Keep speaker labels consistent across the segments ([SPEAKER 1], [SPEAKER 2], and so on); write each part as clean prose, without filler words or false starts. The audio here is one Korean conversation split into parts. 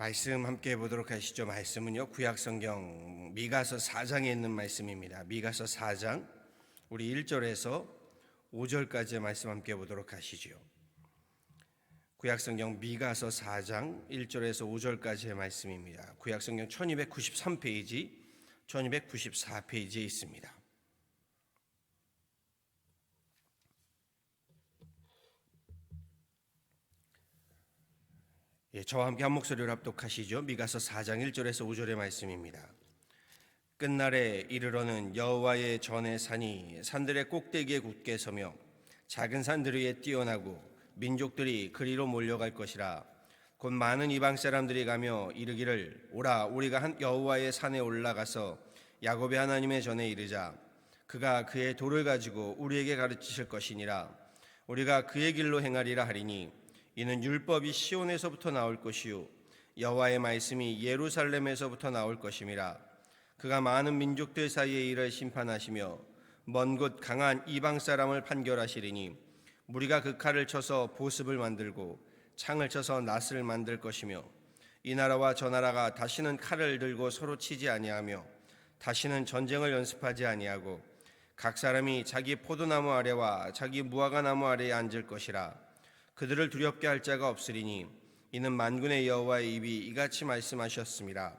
[SPEAKER 1] 말씀 함께 보도록 하시죠. 말씀은요, 구약성경 미가서 4장에 있는 말씀입니다. 미가서 4장 우리 1절에서 5절까지의 말씀 함께 보도록 하시죠. 구약성경 미가서 4장 1절에서 5절까지의 말씀입니다. 구약성경 1293페이지 1294페이지에 있습니다. 저와 함께 한 목소리로 합독하시죠. 미가서 4장 1절에서 5절의 말씀입니다. 끝날에 이르러는 여호와의 전의 산이 산들의 꼭대기에 굳게 서며 작은 산들 위에 뛰어나고 민족들이 그리로 몰려갈 것이라. 곧 많은 이방 사람들이 가며 이르기를 오라 우리가 여호와의 산에 올라가서 야곱의 하나님의 전에 이르자. 그가 그의 도를 가지고 우리에게 가르치실 것이니라. 우리가 그의 길로 행하리라 하리니 이는 율법이 시온에서부터 나올 것이요 여호와의 말씀이 예루살렘에서부터 나올 것임이라. 그가 많은 민족들 사이에 이를 심판하시며 먼 곳 강한 이방 사람을 판결하시리니 무리가 그 칼을 쳐서 보습을 만들고 창을 쳐서 낫을 만들 것이며 이 나라와 저 나라가 다시는 칼을 들고 서로 치지 아니하며 다시는 전쟁을 연습하지 아니하고 각 사람이 자기 포도나무 아래와 자기 무화과나무 아래에 앉을 것이라. 그들을 두렵게 할 자가 없으리니 이는 만군의 여호와의 입이 이같이 말씀하셨습니다.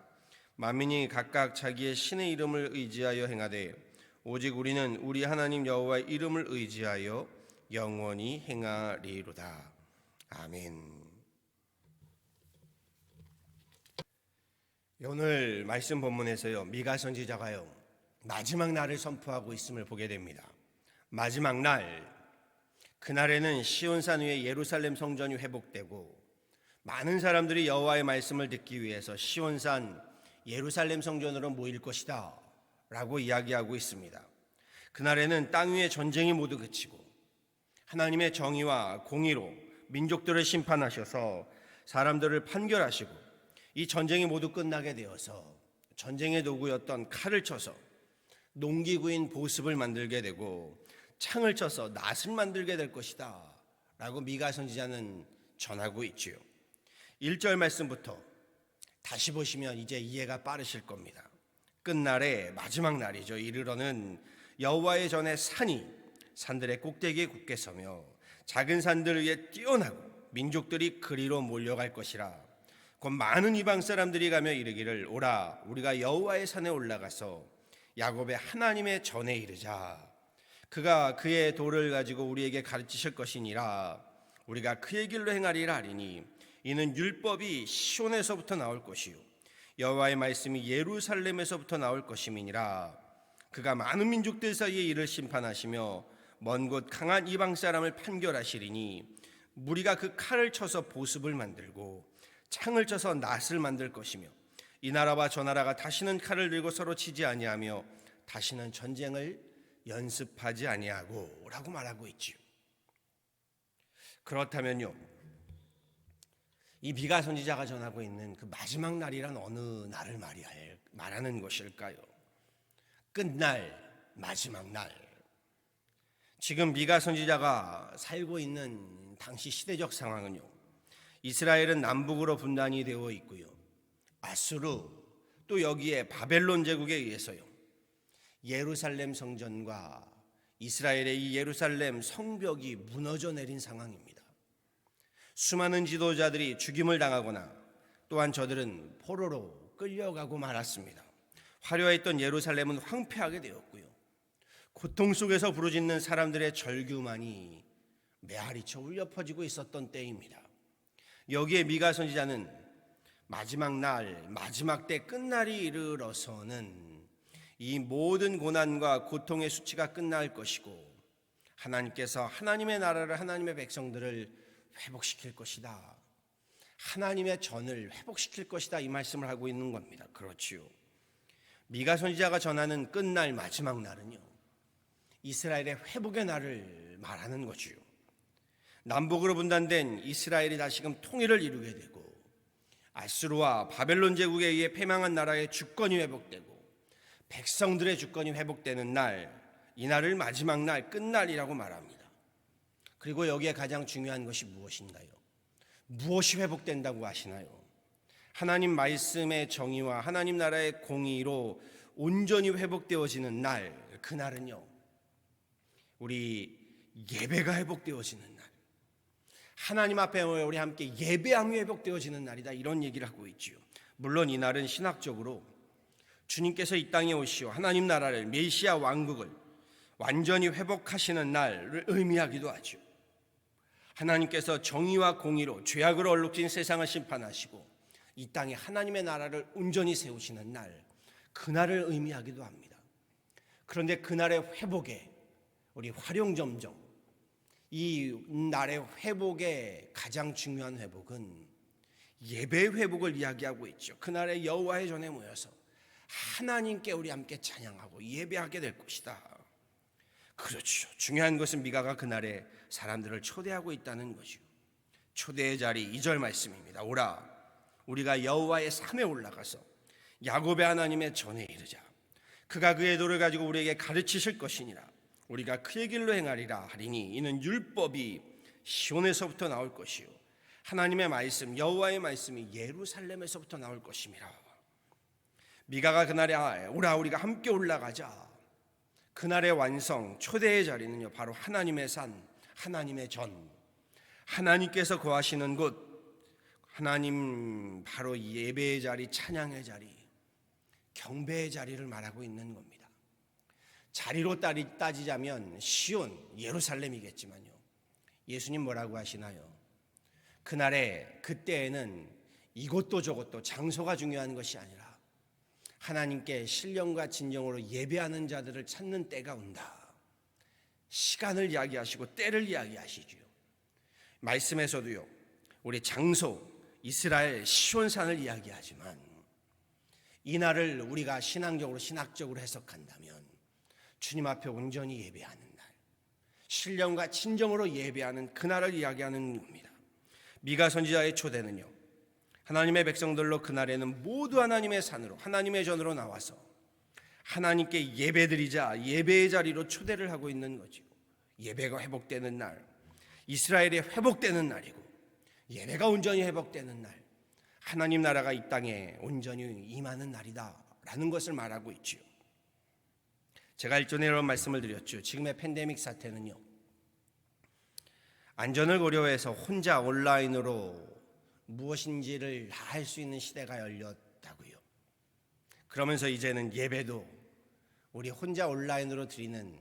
[SPEAKER 1] 만민이 각각 자기의 신의 이름을 의지하여 행하되 오직 우리는 우리 하나님 여호와의 이름을 의지하여 영원히 행하리로다. 아멘. 오늘 말씀 본문에서요, 미가 선지자가요 마지막 날을 선포하고 있음을 보게 됩니다. 마지막 날, 그날에는 시온산 위에 예루살렘 성전이 회복되고 많은 사람들이 여호와의 말씀을 듣기 위해서 시온산 예루살렘 성전으로 모일 것이다 라고 이야기하고 있습니다. 그날에는 땅 위의 전쟁이 모두 그치고 하나님의 정의와 공의로 민족들을 심판하셔서 사람들을 판결하시고 이 전쟁이 모두 끝나게 되어서 전쟁의 도구였던 칼을 쳐서 농기구인 보습을 만들게 되고 창을 쳐서 낫을 만들게 될 것이다 라고 미가 선지자는 전하고 있지요. 1절 말씀부터 다시 보시면 이제 이해가 빠르실 겁니다. 끝날에 마지막 날이죠. 이르러는 여호와의 전에 산이 산들의 꼭대기에 굳게 서며 작은 산들 위에 뛰어나고 민족들이 그리로 몰려갈 것이라. 곧 많은 이방 사람들이 가며 이르기를 오라 우리가 여호와의 산에 올라가서 야곱의 하나님의 전에 이르자. 그가 그의 도를 가지고 우리에게 가르치실 것이니라. 우리가 그의 길로 행하리라 하리니 이는 율법이 시온에서부터 나올 것이요 여호와의 말씀이 예루살렘에서부터 나올 것임이니라. 그가 많은 민족들 사이에 이를 심판하시며 먼 곳 강한 이방 사람을 판결하시리니 무리가 그 칼을 쳐서 보습을 만들고 창을 쳐서 낫을 만들 것이며 이 나라와 저 나라가 다시는 칼을 들고 서로 치지 아니하며 다시는 전쟁을 연습하지 아니하고 라고 말하고 있지요. 그렇다면요, 이 미가 선지자가 전하고 있는 그 마지막 날이란 어느 날을 말하는 것일까요? 끝날, 마지막 날. 지금 미가 선지자가 살고 있는 당시 시대적 상황은요, 이스라엘은 남북으로 분단이 되어 있고요, 아수르 또 여기에 바벨론 제국에 의해서요 예루살렘 성전과 이스라엘의 이 예루살렘 성벽이 무너져 내린 상황입니다. 수많은 지도자들이 죽임을 당하거나 또한 저들은 포로로 끌려가고 말았습니다. 화려했던 예루살렘은 황폐하게 되었고요, 고통 속에서 부르짖는 사람들의 절규만이 메아리쳐 울려 퍼지고 있었던 때입니다. 여기에 미가 선지자는 마지막 날, 마지막 때 끝날이 이르러서는 이 모든 고난과 고통의 수치가 끝날 것이고 하나님께서 하나님의 나라를, 하나님의 백성들을 회복시킬 것이다, 하나님의 전을 회복시킬 것이다, 이 말씀을 하고 있는 겁니다. 그렇지요. 미가 선지자가 전하는 끝날 마지막 날은요 이스라엘의 회복의 날을 말하는 거지요. 남북으로 분단된 이스라엘이 다시금 통일을 이루게 되고 아수르와 바벨론 제국에 의해 패망한 나라의 주권이 회복되고 백성들의 주권이 회복되는 날, 이 날을 마지막 날, 끝날이라고 말합니다. 그리고 여기에 가장 중요한 것이 무엇인가요? 무엇이 회복된다고 하시나요? 하나님 말씀의 정의와 하나님 나라의 공의로 온전히 회복되어지는 날, 그날은요, 우리 예배가 회복되어지는 날, 하나님 앞에 우리 함께 예배함이 회복되어지는 날이다, 이런 얘기를 하고 있지요. 물론 이 날은 신학적으로 주님께서 이 땅에 오시어 하나님 나라를, 메시아 왕국을 완전히 회복하시는 날을 의미하기도 하죠. 하나님께서 정의와 공의로 죄악으로 얼룩진 세상을 심판하시고 이 땅에 하나님의 나라를 온전히 세우시는 날, 그날을 의미하기도 합니다. 그런데 그날의 회복에 우리 활용점정, 이 날의 회복의 가장 중요한 회복은 예배의 회복을 이야기하고 있죠. 그날의 여호와의 전에 모여서 하나님께 우리 함께 찬양하고 예배하게 될 것이다. 그렇죠. 중요한 것은 미가가 그날에 사람들을 초대하고 있다는 것이요. 초대의 자리 2절 말씀입니다. 오라, 우리가 여호와의 산에 올라가서 야곱의 하나님의 전에 이르자. 그가 그의 도를 가지고 우리에게 가르치실 것이니라. 우리가 그의 길로 행하리라 하리니 이는 율법이 시온에서부터 나올 것이요 하나님의 말씀, 여호와의 말씀이 예루살렘에서부터 나올 것임이라. 미가가 그날에 오라, 우리가 함께 올라가자. 그날의 완성, 초대의 자리는요, 바로 하나님의 산, 하나님의 전, 하나님께서 거하시는 곳, 하나님 바로 예배의 자리, 찬양의 자리, 경배의 자리를 말하고 있는 겁니다. 자리로 따지자면 시온, 예루살렘이겠지만요, 예수님 뭐라고 하시나요? 그날에, 그때에는 이것도 저것도 장소가 중요한 것이 아니라 하나님께 신령과 진정으로 예배하는 자들을 찾는 때가 온다. 시간을 이야기하시고 때를 이야기하시지요. 말씀에서도요, 우리 장소 이스라엘 시온산을 이야기하지만 이 날을 우리가 신학적으로 해석한다면 주님 앞에 온전히 예배하는 날, 신령과 진정으로 예배하는 그날을 이야기하는 겁니다. 미가 선지자의 초대는요, 하나님의 백성들로 그날에는 모두 하나님의 산으로, 하나님의 전으로 나와서 하나님께 예배드리자, 예배의 자리로 초대를 하고 있는 거죠. 예배가 회복되는 날, 이스라엘이 회복되는 날이고 예배가 온전히 회복되는 날, 하나님 나라가 이 땅에 온전히 임하는 날이다라는 것을 말하고 있죠. 제가 일전에 이런 말씀을 드렸죠. 지금의 팬데믹 사태는요, 안전을 고려해서 혼자 온라인으로 무엇인지를 다 할 수 있는 시대가 열렸다고요. 그러면서 이제는 예배도 우리 혼자 온라인으로 드리는,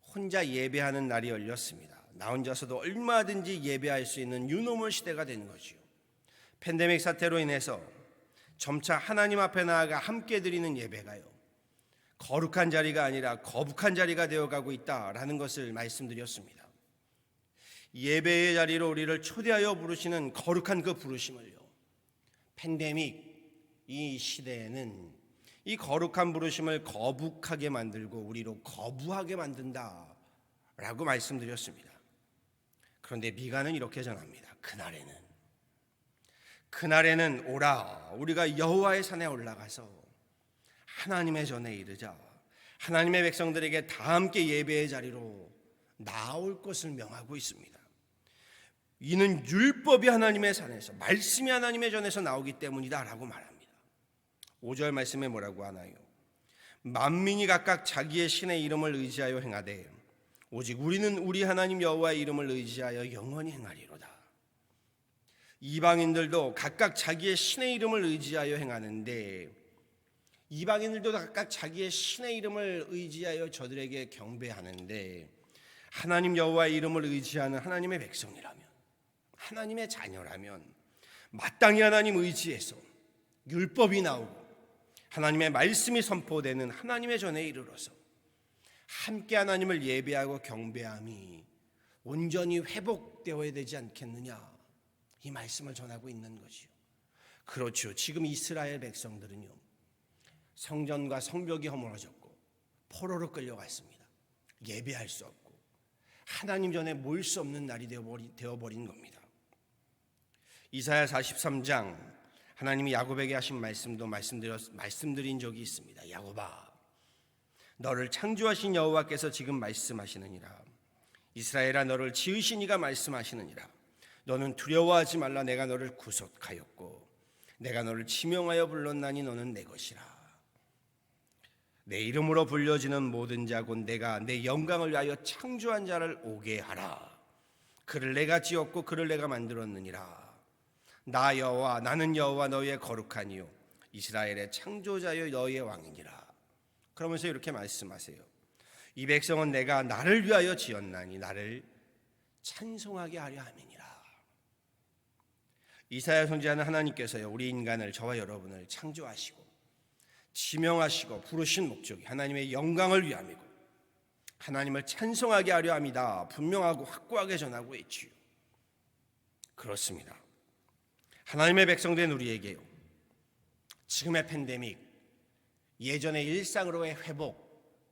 [SPEAKER 1] 혼자 예배하는 날이 열렸습니다. 나 혼자서도 얼마든지 예배할 수 있는 뉴노멀 시대가 된 거죠. 팬데믹 사태로 인해서 점차 하나님 앞에 나아가 함께 드리는 예배가요, 거룩한 자리가 아니라 거북한 자리가 되어가고 있다라는 것을 말씀드렸습니다. 예배의 자리로 우리를 초대하여 부르시는 거룩한 그 부르심을요, 팬데믹 이 시대에는 이 거룩한 부르심을 거북하게 만들고 우리로 거부하게 만든다라고 말씀드렸습니다. 그런데 미가는 이렇게 전합니다. 그날에는 오라, 우리가 여호와의 산에 올라가서 하나님의 전에 이르자. 하나님의 백성들에게 다 함께 예배의 자리로 나올 것을 명하고 있습니다. 이는 율법이 하나님의 산에서, 말씀이 하나님의 전에서 나오기 때문이다 라고 말합니다. 5절 말씀에 뭐라고 하나요? 만민이 각각 자기의 신의 이름을 의지하여 행하되 오직 우리는 우리 하나님 여호와의 이름을 의지하여 영원히 행하리로다. 이방인들도 각각 자기의 신의 이름을 의지하여 행하는데, 이방인들도 각각 자기의 신의 이름을 의지하여 저들에게 경배하는데, 하나님 여호와의 이름을 의지하는 하나님의 백성이라면, 하나님의 자녀라면 마땅히 하나님 의지해서 율법이 나오고 하나님의 말씀이 선포되는 하나님의 전에 이르러서 함께 하나님을 예배하고 경배함이 온전히 회복되어야 되지 않겠느냐, 이 말씀을 전하고 있는 거지요. 그렇죠. 지금 이스라엘 백성들은요, 성전과 성벽이 허물어졌고 포로로 끌려갔습니다. 예배할 수 없고 하나님 전에 모일 수 없는 날이 되어버린 겁니다. 이사야 43장, 하나님이 야곱에게 하신 말씀도 말씀드린 적이 있습니다. 야곱아, 너를 창조하신 여호와께서 지금 말씀하시느니라. 이스라엘아, 너를 지으신 이가 말씀하시느니라. 너는 두려워하지 말라. 내가 너를 구속하였고 내가 너를 지명하여 불렀나니 너는 내 것이라. 내 이름으로 불려지는 모든 자 곧 내가 내 영광을 위하여 창조한 자를 오게 하라. 그를 내가 지었고 그를 내가 만들었느니라. 나 여호와 나는 여호와 너희의 거룩하니요 이스라엘의 창조자여 너희의 왕이니라. 그러면서 이렇게 말씀하세요. 이 백성은 내가 나를 위하여 지었나니 나를 찬송하게 하려 함이니라. 이사야 선지자는 하나님께서요 우리 인간을 저와 여러분을 창조하시고 지명하시고 부르신 목적이 하나님의 영광을 위함이고 하나님을 찬송하게 하려 함이다 분명하고 확고하게 전하고 있지요. 그렇습니다. 하나님의 백성된 우리에게요 지금의 팬데믹, 예전의 일상으로의 회복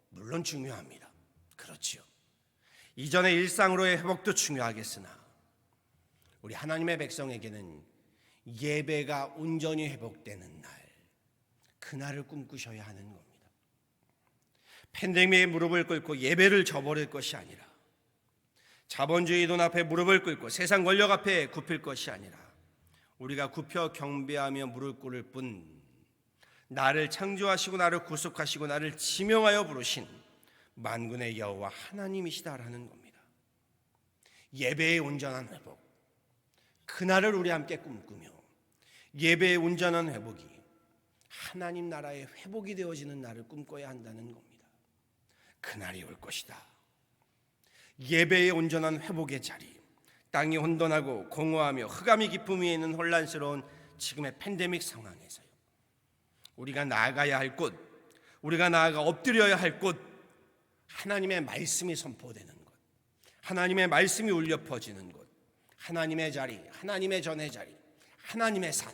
[SPEAKER 1] 물론 중요합니다. 그렇지요. 이전의 일상으로의 회복도 중요하겠으나 우리 하나님의 백성에게는 예배가 온전히 회복되는 날, 그날을 꿈꾸셔야 하는 겁니다. 팬데믹에 무릎을 꿇고 예배를 저버릴 것이 아니라 자본주의 돈 앞에 무릎을 꿇고 세상 권력 앞에 굽힐 것이 아니라 우리가 굽혀 경배하며 무릎 꿇을 뿐 나를 창조하시고 나를 구속하시고 나를 지명하여 부르신 만군의 여호와 하나님이시다라는 겁니다. 예배의 온전한 회복, 그날을 우리 함께 꿈꾸며 예배의 온전한 회복이 하나님 나라의 회복이 되어지는 날을 꿈꿔야 한다는 겁니다. 그날이 올 것이다. 예배의 온전한 회복의 자리, 땅이 혼돈하고 공허하며 흑암이 깊음 위에 있는 혼란스러운 지금의 팬데믹 상황에서요 우리가 나아가야 할 곳, 우리가 나아가 엎드려야 할 곳, 하나님의 말씀이 선포되는 곳, 하나님의 말씀이 울려 퍼지는 곳, 하나님의 자리, 하나님의 전의 자리, 하나님의 산,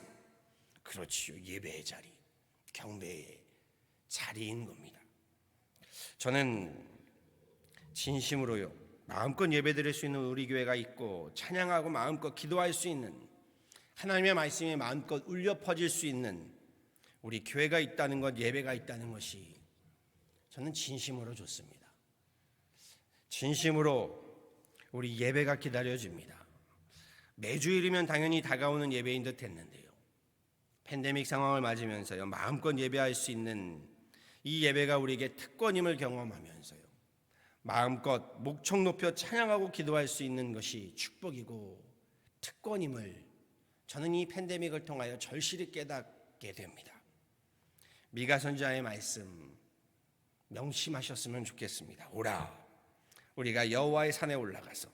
[SPEAKER 1] 그렇지요. 예배의 자리, 경배의 자리인 겁니다. 저는 진심으로요 마음껏 예배드릴 수 있는 우리 교회가 있고 찬양하고 마음껏 기도할 수 있는 하나님의 말씀이 마음껏 울려 퍼질 수 있는 우리 교회가 있다는 것, 예배가 있다는 것이 저는 진심으로 좋습니다. 진심으로 우리 예배가 기다려집니다. 매주일이면 당연히 다가오는 예배인 듯 했는데요 팬데믹 상황을 맞으면서요 마음껏 예배할 수 있는 이 예배가 우리에게 특권임을 경험하면서요 마음껏 목청 높여 찬양하고 기도할 수 있는 것이 축복이고 특권임을 저는 이 팬데믹을 통하여 절실히 깨닫게 됩니다. 미가 선지자의 말씀 명심하셨으면 좋겠습니다. 오라 우리가 여호와의 산에 올라가서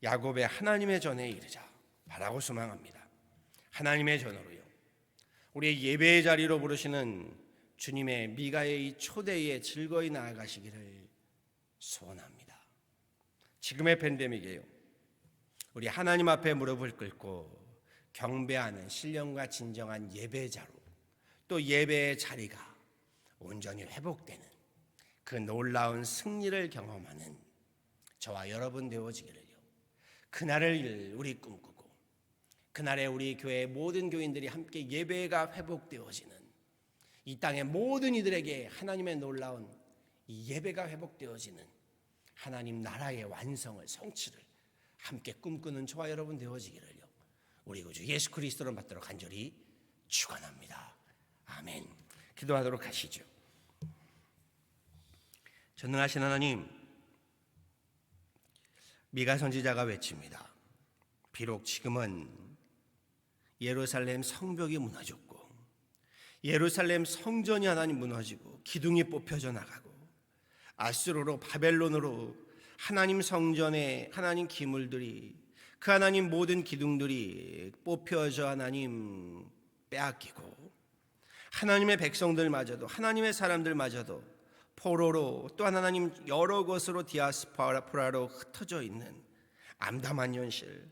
[SPEAKER 1] 야곱의 하나님의 전에 이르자 바라고 소망합니다. 하나님의 전으로요 우리의 예배의 자리로 부르시는 주님의 미가의 이 초대에 즐거이 나아가시기를 소원합니다. 지금의 팬데믹이에요 우리 하나님 앞에 무릎을 꿇고 경배하는 신령과 진정한 예배자로 또 예배의 자리가 온전히 회복되는 그 놀라운 승리를 경험하는 저와 여러분 되어지기를요 그날을 우리 꿈꾸고 그날에 우리 교회의 모든 교인들이 함께 예배가 회복되어지는 이 땅의 모든 이들에게 하나님의 놀라운 이 예배가 회복되어지는 하나님 나라의 완성을 성취를 함께 꿈꾸는 저와 여러분 되어지기를요 우리 구주 예수 그리스도를 받도록 간절히 축원합니다. 아멘. 기도하도록 하시죠. 전능하신 하나님, 미가 선지자가 외칩니다. 비록 지금은 예루살렘 성벽이 무너졌고 예루살렘 성전이 하나님 무너지고 기둥이 뽑혀져 나가고 아수르로 바벨론으로 하나님 성전에 하나님 기물들이 그 하나님 모든 기둥들이 뽑혀져 하나님 빼앗기고 하나님의 백성들마저도 하나님의 사람들마저도 포로로 또 하나님 여러 곳으로 디아스포라로 흩어져 있는 암담한 현실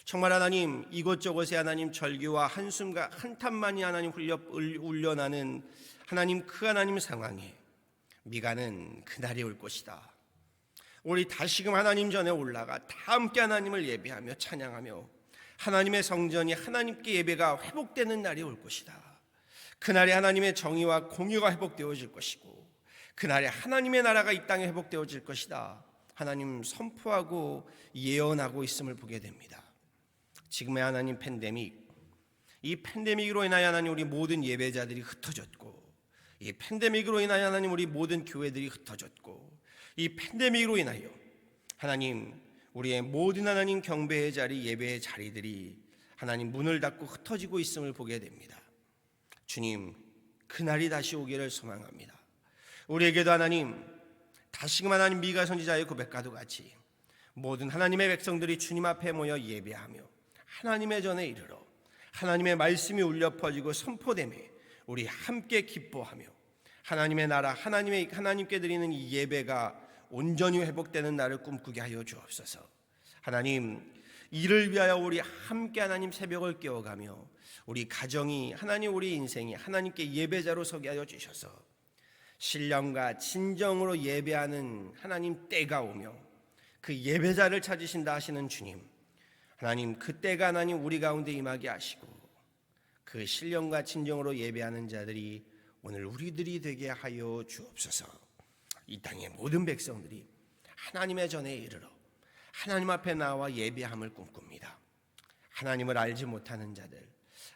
[SPEAKER 1] 정말 하나님 이곳저곳에 하나님 절규와 한숨과 한탄만이 하나님 울려나는 하나님 그 하나님 상황에 미가는 그날이 올 것이다. 우리 다시금 하나님 전에 올라가 다 함께 하나님을 예배하며 찬양하며 하나님의 성전이 하나님께 예배가 회복되는 날이 올 것이다. 그날에 하나님의 정의와 공의가 회복되어질 것이고 그날에 하나님의 나라가 이 땅에 회복되어질 것이다. 하나님 선포하고 예언하고 있음을 보게 됩니다. 지금의 하나님 팬데믹 이 팬데믹으로 인하여 하나님 우리 모든 예배자들이 흩어졌고, 이 팬데믹으로 인하여 하나님 우리 모든 교회들이 흩어졌고, 이 팬데믹으로 인하여 하나님 우리의 모든 하나님 경배의 자리, 예배의 자리들이 하나님 문을 닫고 흩어지고 있음을 보게 됩니다. 주님, 그날이 다시 오기를 소망합니다. 우리에게도 하나님 다시금 하나님 미가 선지자의 고백과도 같이 모든 하나님의 백성들이 주님 앞에 모여 예배하며 하나님의 전에 이르러 하나님의 말씀이 울려 퍼지고 선포되매 우리 함께 기뻐하며 하나님의 나라, 하나님께 드리는 이 예배가 온전히 회복되는 날을 꿈꾸게 하여 주옵소서. 하나님, 이를 위하여 우리 함께 하나님 새벽을 깨어가며 우리 가정이, 하나님 우리 인생이 하나님께 예배자로 서게 하여 주셔서 신령과 진정으로 예배하는 하나님 때가 오며 그 예배자를 찾으신다 하시는 주님, 하나님 그 때가 하나님 우리 가운데 임하게 하시고 그 신령과 진정으로 예배하는 자들이 오늘 우리들이 되게 하여 주옵소서. 이 땅의 모든 백성들이 하나님의 전에 이르러 하나님 앞에 나와 예배함을 꿈꿉니다. 하나님을 알지 못하는 자들,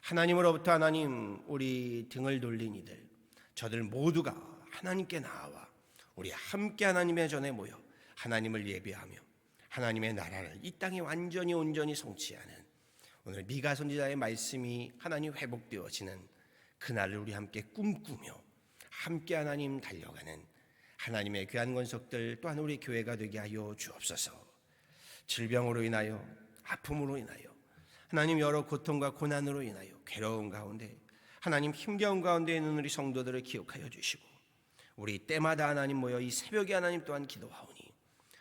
[SPEAKER 1] 하나님으로부터 하나님 우리 등을 돌린 이들, 저들 모두가 하나님께 나와 우리 함께 하나님의 전에 모여 하나님을 예배하며 하나님의 나라를 이 땅에 완전히 온전히 성취하는 오늘 미가 선지자의 말씀이 하나님 회복되어지는 그날을 우리 함께 꿈꾸며 함께 하나님 달려가는 하나님의 귀한 권속들 또한 우리 교회가 되게 하여 주옵소서. 질병으로 인하여, 아픔으로 인하여, 하나님 여러 고통과 고난으로 인하여 괴로운 가운데, 하나님 힘겨운 가운데 있는 우리 성도들을 기억하여 주시고 우리 때마다 하나님 모여 이 새벽에 하나님 또한 기도하오니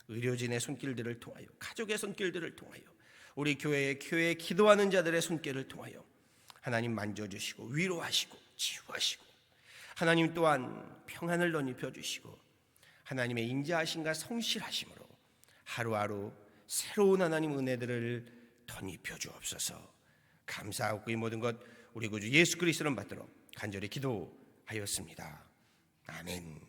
[SPEAKER 1] 의료진의 손길들을 통하여, 가족의 손길들을 통하여, 우리 교회에 기도하는 자들의 손길을 통하여 하나님 만져주시고 위로하시고 치유하시고 하나님 또한 평안을 덧입혀 주시고 하나님의 인자하심과 성실하심으로 하루하루 새로운 하나님 은혜들을 덧입혀 주옵소서. 감사하고 이 모든 것 우리 구주 예수 그리스도를 받들어 간절히 기도하였습니다. 아멘.